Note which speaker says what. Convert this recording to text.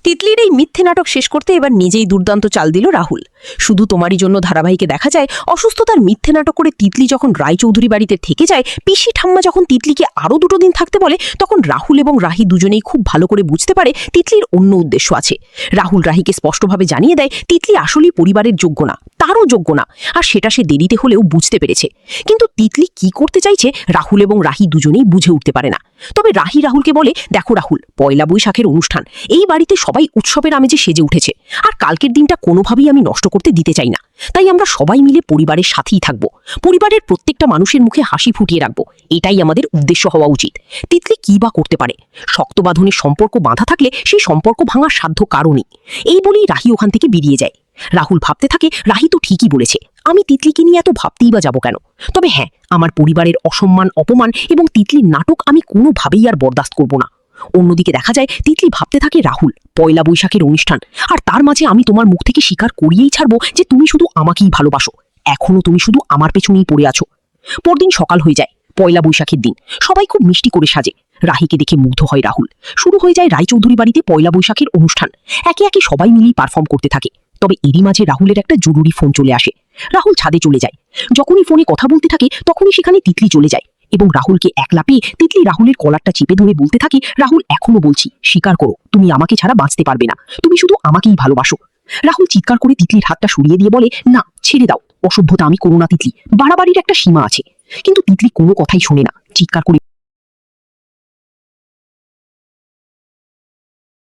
Speaker 1: তিতলির এই মিথ্যে নাটক শেষ করতে এবার নিজেই দুর্দান্ত চাল দিল রাহুল। শুধু তোমারই জন্য ধারাবাহিকে দেখা যায় অসুস্থতার মিথ্যে নাটক করে তিতলি যখন রায়চৌধুরী বাড়িতে থেকে যায়, পিসি ঠাম্মা যখন তিতলিকে আরও 2 দিন থাকতে বলে, তখন রাহুল এবং রাহি দুজনেই খুব ভালো করে বুঝতে পারে তিতলির অন্য উদ্দেশ্য আছে। রাহুল রাহিকে স্পষ্টভাবে জানিয়ে দেয় তিতলি আসলেই পরিবারের যোগ্য না, তারও যোগ্য না, আর সেটা সে দেরিতে হলেও বুঝতে পেরেছে। কিন্তু তিতলি কি করতে চাইছে রাহুল এবং রাহি দুজনেই বুঝে উঠতে পারে না। তবে রাহি রাহুলকে বলে, দেখো রাহুল, পয়লা বৈশাখের অনুষ্ঠান, এই বাড়িতে সবাই উৎসবের আমেজে সেজে উঠেছে, আর কালকের দিনটা কোনোভাবেই আমি নষ্ট করতে দিতে চাই না। তাই আমরা সবাই মিলে পরিবারের সাথেই থাকবো, পরিবারের প্রত্যেকটা মানুষের মুখে হাসি ফুটিয়ে রাখবো, এটাই আমাদের উদ্দেশ্য হওয়া উচিত। তিতলি কি বা করতে পারে? শক্ত বাঁধনের সম্পর্ক বাঁধা থাকলে সেই সম্পর্ক ভাঙার সাধ্য কারণই। এই বলেই রাহি ওখান থেকে বেরিয়ে যায়। রাহুল ভাবতে থাকে, রাহি তো ঠিকই বলেছে, আমি তিতলিকে নিয়ে এত ভাবতেই বা যাবো কেন? তবে হ্যাঁ, আমার পরিবারের অসম্মান, অপমান এবং তিতলির নাটক আমি কোনোভাবেই আর বরদাস্ত করব না। অন্যদিকে দেখা যায় তিতলি ভাবতে থাকে, রাহুল, পয়লা বৈশাখের অনুষ্ঠান, আর তার মাঝে আমি তোমার মুখ থেকে স্বীকার করিয়েই ছাড়বো যে তুমি শুধু আমাকেই ভালোবাসো, এখনো তুমি শুধু আমার পেছনেই পড়ে আছো। পরদিন সকাল হয়ে যায়, পয়লা বৈশাখের দিন। সবাই খুব মিষ্টি করে সাজে। রাহিকে দেখে মুগ্ধ হয় রাহুল। শুরু হয়ে যায় রায়চৌধুরী বাড়িতে পয়লা বৈশাখের অনুষ্ঠান। একে একে সবাই মিলেই পারফর্ম করতে থাকে। তবে এরই মাঝে রাহুলের একটা জরুরি ফোন চলে আসে। রাহুল ছাদে চলে যায়। যখনই ফোনে কথা বলতে থাকে তখনই সেখানে তিতলি চলে যায় এবং রাহুলকে একলা পেয়ে তিতলি রাহুলের কলারটা চেপে ধরে বলতে থাকে, রাহুল, এখনো বলছি, স্বীকার করো, তুমি আমাকে ছাড়া বাঁচতে পারবে না, তুমি শুধু আমাকেই ভালোবাসো। রাহুল চিৎকার করে তিতলির হাতটা সরিয়ে দিয়ে বলে, না, ছেড়ে দাও, অসভ্যতা আমি করো না তিতলি, বাড়াবাড়ির একটা সীমা আছে। কিন্তু তিতলি কোনো কথাই শোনে না, চিৎকার করে